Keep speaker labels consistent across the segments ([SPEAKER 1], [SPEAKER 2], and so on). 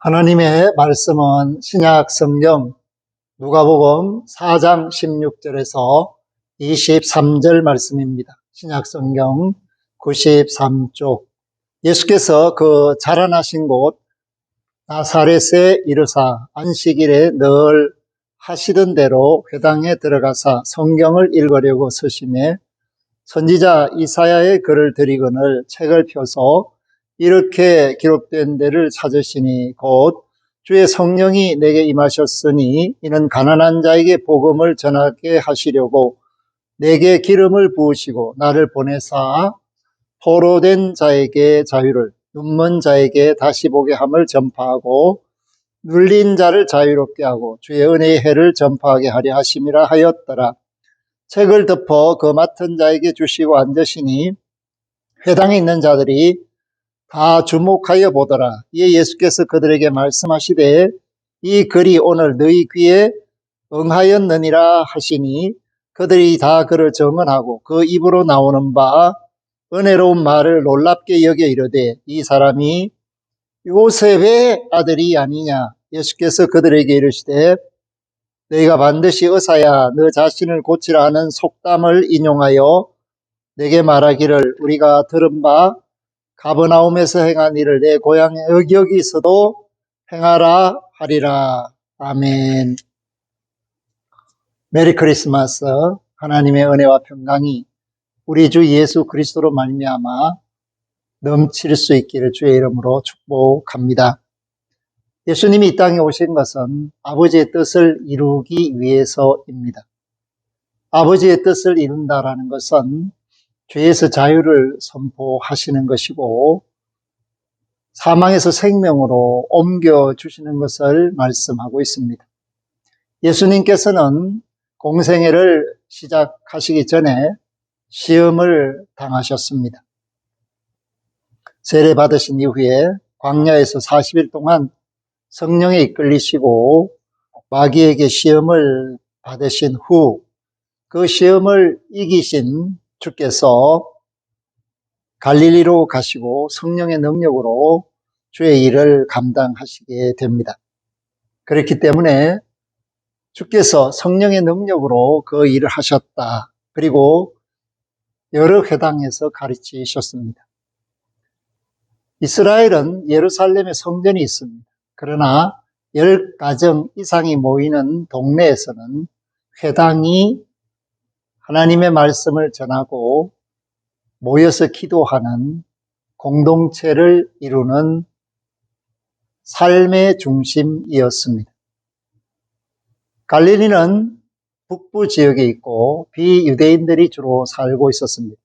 [SPEAKER 1] 하나님의 말씀은 신약 성경 누가복음 4장 16절에서 23절 말씀입니다. 신약 성경 93쪽. 예수께서 그 자라나신 곳 나사렛에 이르사 안식일에 늘 하시던 대로 회당에 들어가사 성경을 읽으려고 서심해 선지자 이사야의 글을 들이거늘 책을 펴서 이렇게 기록된 데를 찾으시니 곧 주의 성령이 내게 임하셨으니 이는 가난한 자에게 복음을 전하게 하시려고 내게 기름을 부으시고 나를 보내사 포로된 자에게 자유를, 눈먼 자에게 다시 보게 함을 전파하고 눌린 자를 자유롭게 하고 주의 은혜의 해를 전파하게 하려 하심이라 하였더라. 책을 덮어 그 맡은 자에게 주시고 앉으시니 회당에 있는 자들이 다 주목하여 보더라. 이에 예수께서 그들에게 말씀하시되 이 글이 오늘 너희 귀에 응하였느니라 하시니 그들이 다 그를 정언하고 그 입으로 나오는 바 은혜로운 말을 놀랍게 여겨 이르되 이 사람이 요셉의 아들이 아니냐. 예수께서 그들에게 이르시되 너희가 반드시 의사야 너 자신을 고치라 하는 속담을 인용하여 내게 말하기를 우리가 들은 바 가버나움에서 행한 일을 내 고향 여기서도 행하라 하리라. 아멘. 메리 크리스마스. 하나님의 은혜와 평강이 우리 주 예수 그리스도로 말미암아 넘칠 수 있기를 주의 이름으로 축복합니다. 예수님이 이 땅에 오신 것은 아버지의 뜻을 이루기 위해서입니다. 아버지의 뜻을 이룬다라는 것은 죄에서 자유를 선포하시는 것이고 사망에서 생명으로 옮겨주시는 것을 말씀하고 있습니다. 예수님께서는 공생애를 시작하시기 전에 시험을 당하셨습니다. 세례 받으신 이후에 광야에서 40일 동안 성령에 이끌리시고 마귀에게 시험을 받으신 후 그 시험을 이기신 주께서 갈릴리로 가시고 성령의 능력으로 주의 일을 감당하시게 됩니다. 그렇기 때문에 주께서 성령의 능력으로 그 일을 하셨다. 그리고 여러 회당에서 가르치셨습니다. 이스라엘은 예루살렘에 성전이 있습니다. 그러나 10가정 이상이 모이는 동네에서는 회당이 하나님의 말씀을 전하고 모여서 기도하는 공동체를 이루는 삶의 중심이었습니다. 갈릴리는 북부 지역에 있고 비유대인들이 주로 살고 있었습니다.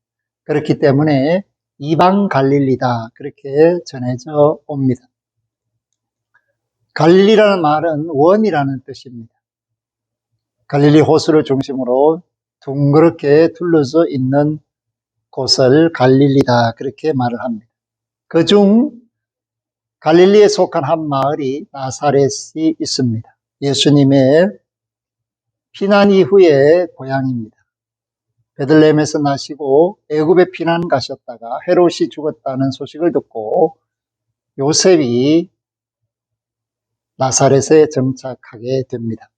[SPEAKER 1] 그렇기 때문에 이방 갈릴리다 그렇게 전해져 옵니다. 갈릴리라는 말은 원이라는 뜻입니다. 갈릴리 호수를 중심으로 둥그렇게 둘러져 있는 곳을 갈릴리다 그렇게 말을 합니다. 그중 갈릴리에 속한 한 마을이 나사렛이 있습니다. 예수님의 피난 이후의 고향입니다. 베들레헴에서 나시고 애굽에 피난 가셨다가 헤롯이 죽었다는 소식을 듣고 요셉이 나사렛에 정착하게 됩니다.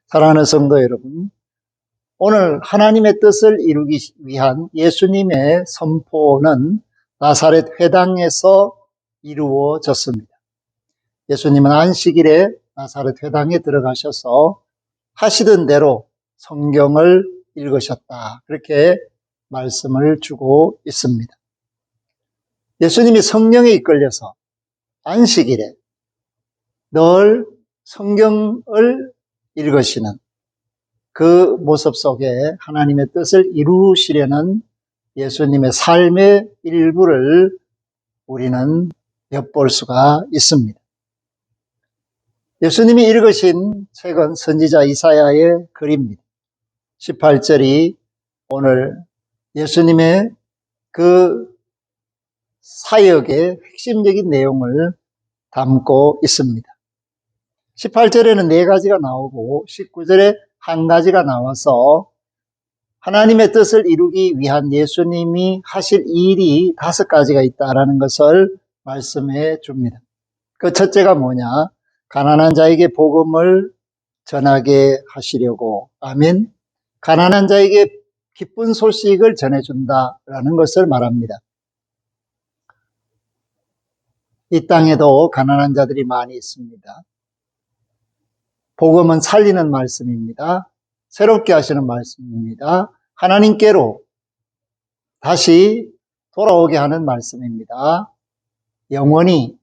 [SPEAKER 1] 사랑하는 성도 여러분, 오늘 하나님의 뜻을 이루기 위한 예수님의 선포는 나사렛 회당에서 이루어졌습니다. 예수님은 안식일에 나사렛 회당에 들어가셔서 하시던 대로 성경을 읽으셨다. 그렇게 말씀을 주고 있습니다. 예수님이 성령에 이끌려서 안식일에 늘 성경을 읽으시는 그 모습 속에 하나님의 뜻을 이루시려는 예수님의 삶의 일부를 우리는 엿볼 수가 있습니다. 예수님이 읽으신 책은 선지자 이사야의 글입니다. 18절이 오늘 예수님의 그 사역의 핵심적인 내용을 담고 있습니다. 18절에는 4가지가 나오고 19절에 1가지가 나와서 하나님의 뜻을 이루기 위한 예수님이 하실 일이 5가지가 있다라는 것을 말씀해 줍니다. 그 첫째가 뭐냐? 가난한 자에게 복음을 전하게 하시려고. 아멘. 가난한 자에게 기쁜 소식을 전해준다라는 것을 말합니다. 이 땅에도 가난한 자들이 많이 있습니다. 복음은 살리는 말씀입니다. 새롭게 하시는 말씀입니다. 하나님께로 다시 돌아오게 하는 말씀입니다. 영원히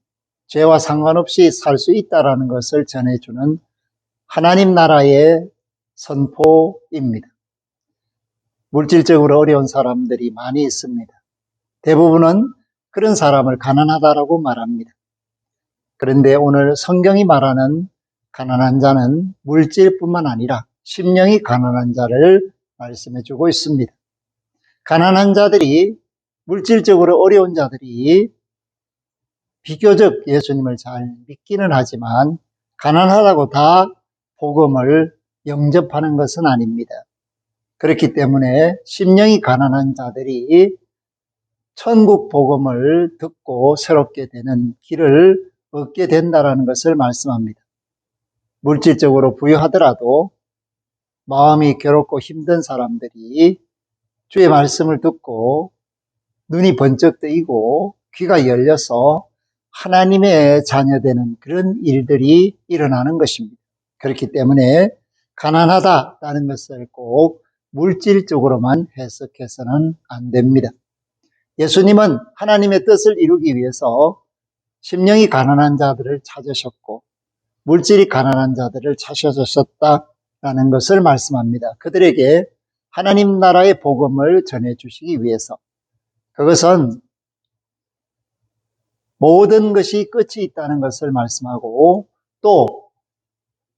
[SPEAKER 1] 죄와 상관없이 살 수 있다라는 것을 전해주는 하나님 나라의 선포입니다. 물질적으로 어려운 사람들이 많이 있습니다. 대부분은 그런 사람을 가난하다라고 말합니다. 그런데 오늘 성경이 말하는 가난한 자는 물질뿐만 아니라 심령이 가난한 자를 말씀해주고 있습니다. 가난한 자들이, 물질적으로 어려운 자들이 비교적 예수님을 잘 믿기는 하지만 가난하다고 다 복음을 영접하는 것은 아닙니다. 그렇기 때문에 심령이 가난한 자들이 천국 복음을 듣고 새롭게 되는 길을 얻게 된다는 것을 말씀합니다. 물질적으로 부유하더라도 마음이 괴롭고 힘든 사람들이 주의 말씀을 듣고 눈이 번쩍 뜨이고 귀가 열려서 하나님의 자녀되는 그런 일들이 일어나는 것입니다. 그렇기 때문에 가난하다라는 것을 꼭 물질적으로만 해석해서는 안 됩니다. 예수님은 하나님의 뜻을 이루기 위해서 심령이 가난한 자들을 찾으셨고 물질이 가난한 자들을 찾으셨다라는 것을 말씀합니다. 그들에게 하나님 나라의 복음을 전해주시기 위해서, 그것은 모든 것이 끝이 있다는 것을 말씀하고 또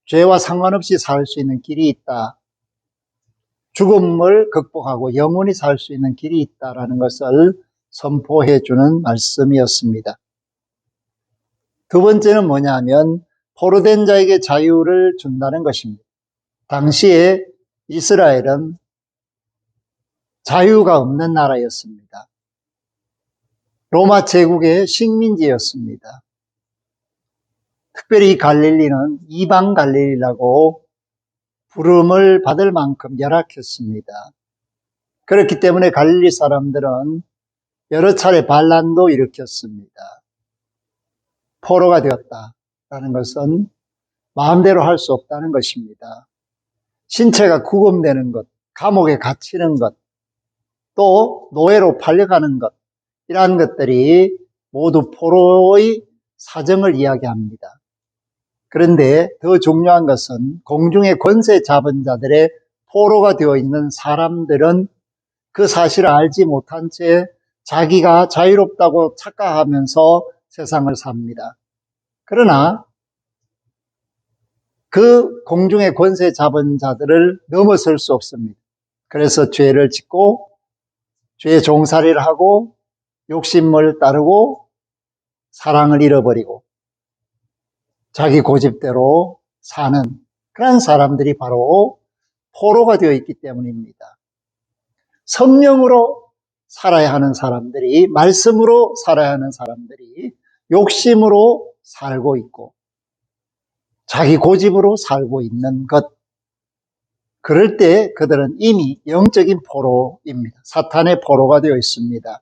[SPEAKER 1] 죄와 상관없이 살 수 있는 길이 있다. 죽음을 극복하고 영원히 살 수 있는 길이 있다라는 것을 선포해 주는 말씀이었습니다. 두 번째는 뭐냐 하면 포로된 자에게 자유를 준다는 것입니다. 당시에 이스라엘은 자유가 없는 나라였습니다. 로마 제국의 식민지였습니다. 특별히 갈릴리는 이방 갈릴리라고 부름을 받을 만큼 열악했습니다. 그렇기 때문에 갈릴리 사람들은 여러 차례 반란도 일으켰습니다. 포로가 되었다라는 것은 마음대로 할 수 없다는 것입니다. 신체가 구금되는 것, 감옥에 갇히는 것, 또 노예로 팔려가는 것, 이러한 것들이 모두 포로의 사정을 이야기합니다. 그런데 더 중요한 것은 공중의 권세 잡은 자들의 포로가 되어 있는 사람들은 그 사실을 알지 못한 채 자기가 자유롭다고 착각하면서 세상을 삽니다. 그러나 그 공중의 권세 잡은 자들을 넘어설 수 없습니다. 그래서 죄를 짓고 죄의 종살이를 하고 욕심을 따르고 사랑을 잃어버리고 자기 고집대로 사는 그런 사람들이 바로 포로가 되어 있기 때문입니다. 성령으로 살아야 하는 사람들이, 말씀으로 살아야 하는 사람들이 욕심으로 살고 있고 자기 고집으로 살고 있는 것, 그럴 때 그들은 이미 영적인 포로입니다. 사탄의 포로가 되어 있습니다.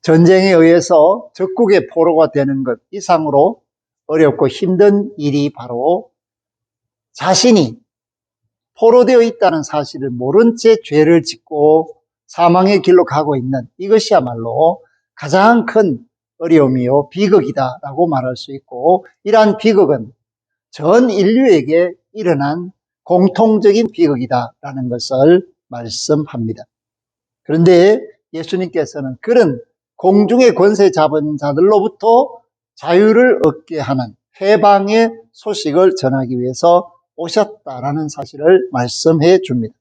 [SPEAKER 1] 전쟁에 의해서 적국의 포로가 되는 것 이상으로 어렵고 힘든 일이 바로 자신이 포로되어 있다는 사실을 모른 채 죄를 짓고 사망의 길로 가고 있는, 이것이야말로 가장 큰 어려움이요 비극이다라고 말할 수 있고, 이러한 비극은 전 인류에게 일어난 공통적인 비극이다라는 것을 말씀합니다. 그런데 예수님께서는 그런 공중의 권세 잡은 자들로부터 자유를 얻게 하는 해방의 소식을 전하기 위해서 오셨다라는 사실을 말씀해 줍니다.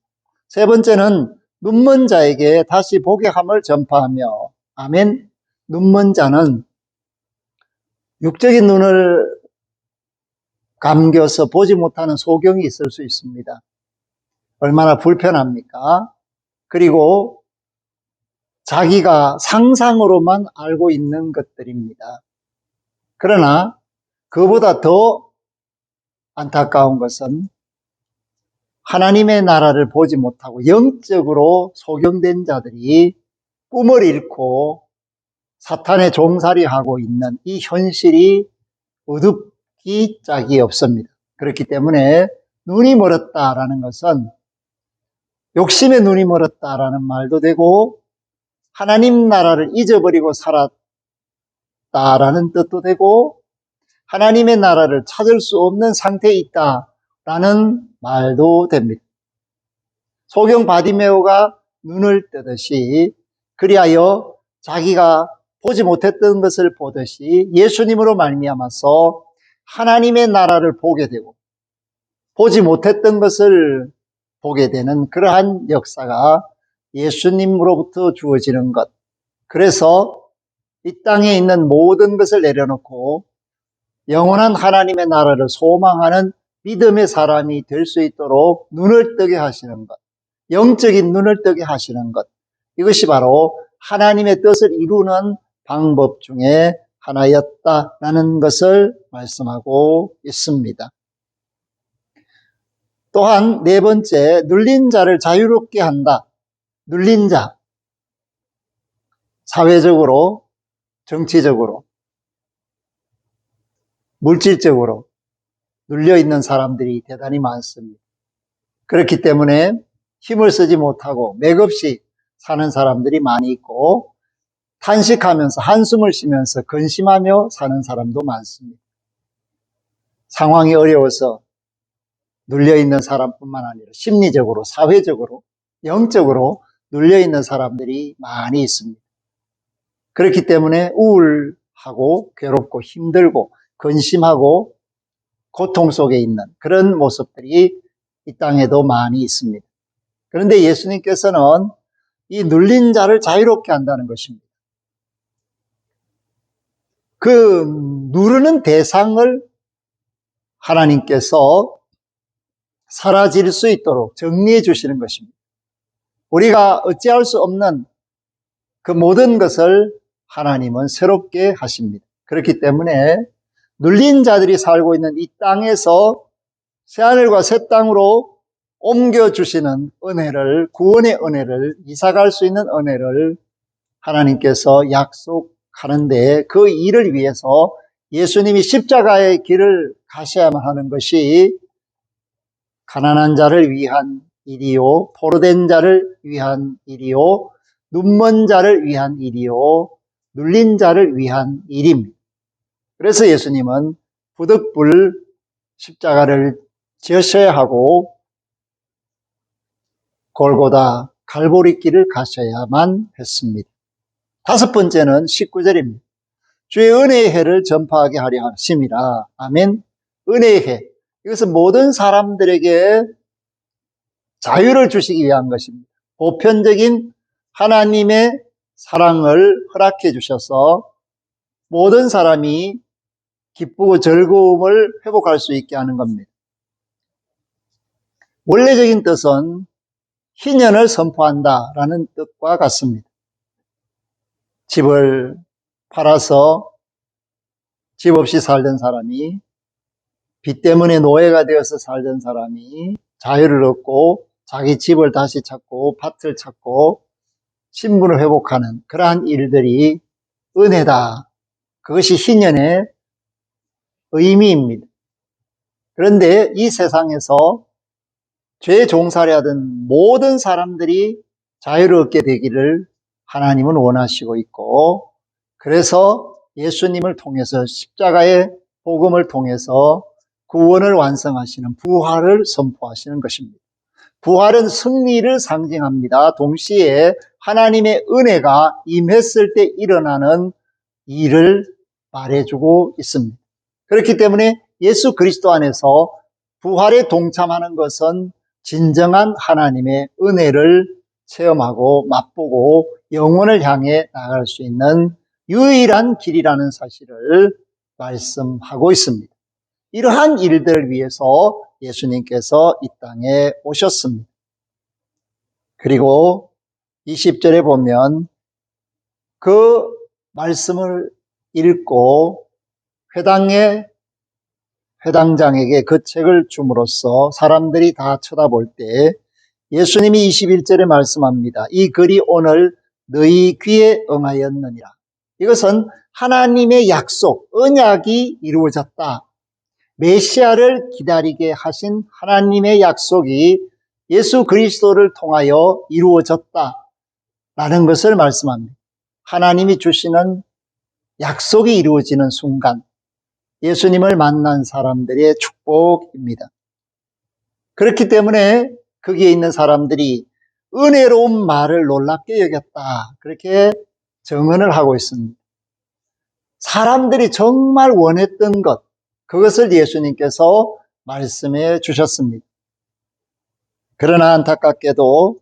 [SPEAKER 1] 세 번째는 눈먼 자에게 다시 보게 함을 전파하며, 아멘. 눈먼 자는 육적인 눈을 감겨서 보지 못하는 소경이 있을 수 있습니다. 얼마나 불편합니까? 그리고 자기가 상상으로만 알고 있는 것들입니다. 그러나 그보다 더 안타까운 것은 하나님의 나라를 보지 못하고 영적으로 소경된 자들이 꿈을 잃고 사탄의 종살이하고 있는 이 현실이 어둡기 짝이 없습니다. 그렇기 때문에 눈이 멀었다라는 것은 욕심의 눈이 멀었다라는 말도 되고 하나님 나라를 잊어버리고 살았다라는 뜻도 되고 하나님의 나라를 찾을 수 없는 상태에 있다라는 말도 됩니다. 소경 바디메오가 눈을 뜨듯이 그리하여 자기가 보지 못했던 것을 보듯이 예수님으로 말미암아서 하나님의 나라를 보게 되고 보지 못했던 것을 보게 되는 그러한 역사가 예수님으로부터 주어지는 것. 그래서 이 땅에 있는 모든 것을 내려놓고 영원한 하나님의 나라를 소망하는 믿음의 사람이 될 수 있도록 눈을 뜨게 하시는 것. 영적인 눈을 뜨게 하시는 것. 이것이 바로 하나님의 뜻을 이루는 방법 중에 하나였다라는 것을 말씀하고 있습니다. 또한 네 번째, 눌린 자를 자유롭게 한다. 눌린 자. 사회적으로, 정치적으로, 물질적으로 눌려있는 사람들이 대단히 많습니다. 그렇기 때문에 힘을 쓰지 못하고 맥없이 사는 사람들이 많이 있고 탄식하면서 한숨을 쉬면서 근심하며 사는 사람도 많습니다. 상황이 어려워서 눌려있는 사람뿐만 아니라 심리적으로, 사회적으로, 영적으로 눌려있는 사람들이 많이 있습니다. 그렇기 때문에 우울하고 괴롭고 힘들고 근심하고 고통 속에 있는 그런 모습들이 이 땅에도 많이 있습니다. 그런데 예수님께서는 이 눌린 자를 자유롭게 한다는 것입니다. 그 누르는 대상을 하나님께서 사라질 수 있도록 정리해 주시는 것입니다. 우리가 어찌할 수 없는 그 모든 것을 하나님은 새롭게 하십니다. 그렇기 때문에 눌린 자들이 살고 있는 이 땅에서 새하늘과 새 땅으로 옮겨주시는 은혜를, 구원의 은혜를, 이사갈 수 있는 은혜를 하나님께서 약속하는데 그 일을 위해서 예수님이 십자가의 길을 가셔야만 하는 것이 가난한 자를 위한 일이요, 포로된 자를 위한 일이요, 눈먼 자를 위한 일이요, 눌린 자를 위한 일입니다. 그래서 예수님은 부득불 십자가를 지으셔야 하고 골고다 갈보리길을 가셔야만 했습니다. 다섯 번째는 19절입니다. 주의 은혜의 해를 전파하게 하려 하심이라. 아멘. 은혜의 해. 이것은 모든 사람들에게 자유를 주시기 위한 것입니다. 보편적인 하나님의 사랑을 허락해 주셔서 모든 사람이 기쁘고 즐거움을 회복할 수 있게 하는 겁니다. 원래적인 뜻은 희년을 선포한다라는 뜻과 같습니다. 집을 팔아서 집 없이 살던 사람이 빚 때문에 노예가 되어서 살던 사람이 자유를 얻고 자기 집을 다시 찾고 밭을 찾고 신분을 회복하는 그러한 일들이 은혜다. 그것이 희년의 의미입니다. 그런데 이 세상에서 죄 종살이 하던 모든 사람들이 자유를 얻게 되기를 하나님은 원하시고 있고 그래서 예수님을 통해서 십자가의 복음을 통해서 구원을 완성하시는 부활을 선포하시는 것입니다. 부활은 승리를 상징합니다. 동시에 하나님의 은혜가 임했을 때 일어나는 일을 말해주고 있습니다. 그렇기 때문에 예수 그리스도 안에서 부활에 동참하는 것은 진정한 하나님의 은혜를 체험하고 맛보고 영혼을 향해 나아갈 수 있는 유일한 길이라는 사실을 말씀하고 있습니다. 이러한 일들을 위해서 예수님께서 이 땅에 오셨습니다. 그리고 20절에 보면 그 말씀을 읽고 회당장에게 그 책을 줌으로써 사람들이 다 쳐다볼 때 예수님이 21절에 말씀합니다. 이 글이 오늘 너희 귀에 응하였느니라. 이것은 하나님의 약속, 언약이 이루어졌다. 메시아를 기다리게 하신 하나님의 약속이 예수 그리스도를 통하여 이루어졌다라는 것을 말씀합니다. 하나님이 주시는 약속이 이루어지는 순간, 예수님을 만난 사람들의 축복입니다. 그렇기 때문에 거기에 있는 사람들이 은혜로운 말을 놀랍게 여겼다. 그렇게 정언을 하고 있습니다. 사람들이 정말 원했던 것, 그것을 예수님께서 말씀해 주셨습니다. 그러나 안타깝게도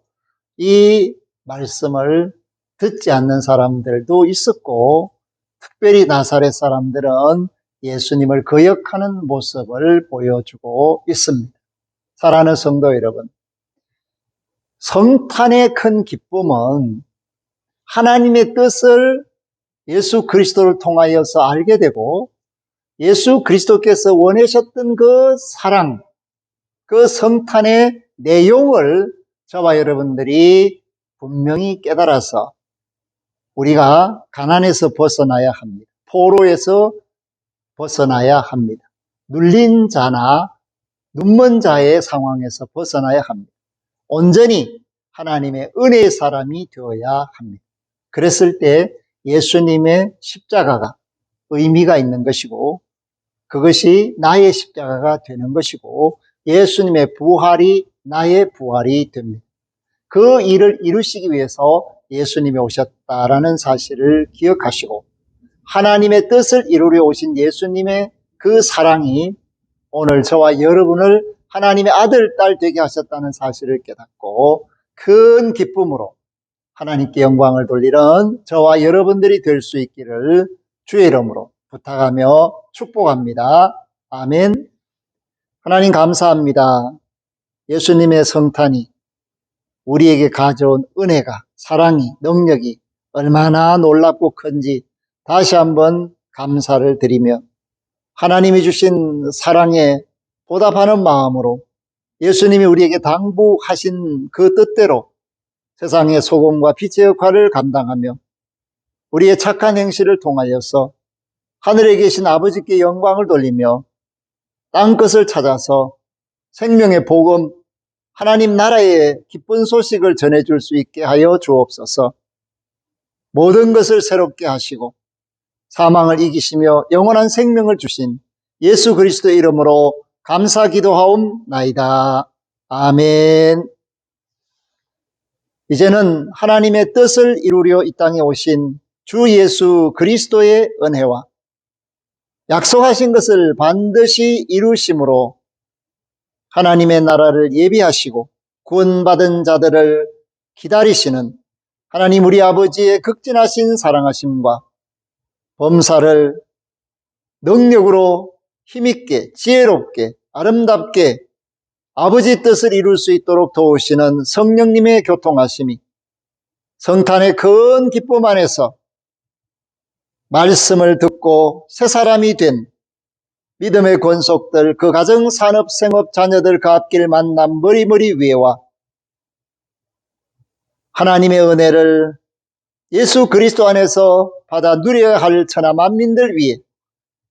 [SPEAKER 1] 이 말씀을 듣지 않는 사람들도 있었고, 특별히 나사렛 사람들은 예수님을 거역하는 모습을 보여주고 있습니다. 사랑하는 성도 여러분, 성탄의 큰 기쁨은 하나님의 뜻을 예수 그리스도를 통하여서 알게 되고, 예수 그리스도께서 원하셨던 그 사랑, 그 성탄의 내용을 저와 여러분들이 분명히 깨달아서 우리가 가난에서 벗어나야 합니다. 포로에서 벗어나야 합니다. 눌린 자나 눈먼 자의 상황에서 벗어나야 합니다. 온전히 하나님의 은혜의 사람이 되어야 합니다. 그랬을 때 예수님의 십자가가 의미가 있는 것이고, 그것이 나의 십자가가 되는 것이고, 예수님의 부활이 나의 부활이 됩니다. 그 일을 이루시기 위해서 예수님이 오셨다라는 사실을 기억하시고, 하나님의 뜻을 이루려 오신 예수님의 그 사랑이 오늘 저와 여러분을 하나님의 아들, 딸 되게 하셨다는 사실을 깨닫고 큰 기쁨으로 하나님께 영광을 돌리는 저와 여러분들이 될 수 있기를 주의 이름으로 부탁하며 축복합니다. 아멘. 하나님 감사합니다. 예수님의 성탄이 우리에게 가져온 은혜가, 사랑이, 능력이 얼마나 놀랍고 큰지 다시 한번 감사를 드리며 하나님이 주신 사랑에 보답하는 마음으로 예수님이 우리에게 당부하신 그 뜻대로 세상의 소금과 빛의 역할을 감당하며 우리의 착한 행실을 통하여서 하늘에 계신 아버지께 영광을 돌리며 땅끝을 찾아서 생명의 복음, 하나님 나라의 기쁜 소식을 전해줄 수 있게 하여 주옵소서. 모든 것을 새롭게 하시고 사망을 이기시며 영원한 생명을 주신 예수 그리스도의 이름으로 감사 기도하옵나이다. 아멘. 이제는 하나님의 뜻을 이루려 이 땅에 오신 주 예수 그리스도의 은혜와 약속하신 것을 반드시 이루심으로 하나님의 나라를 예비하시고 구원받은 자들을 기다리시는 하나님 우리 아버지의 극진하신 사랑하심과 범사를 능력으로 힘있게 지혜롭게 아름답게 아버지 뜻을 이룰 수 있도록 도우시는 성령님의 교통하심이 성탄의 큰 기쁨 안에서 말씀을 듣고 새 사람이 된 믿음의 권속들, 그 가정, 산업, 생업, 자녀들, 그 앞길 만남 머리머리 위에와 하나님의 은혜를 예수 그리스도 안에서 받아 누려야 할 천하 만민들 위해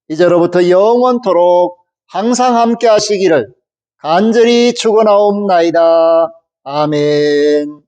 [SPEAKER 1] 이제로부터 영원토록 항상 함께 하시기를 간절히 축원하옵나이다. 아멘.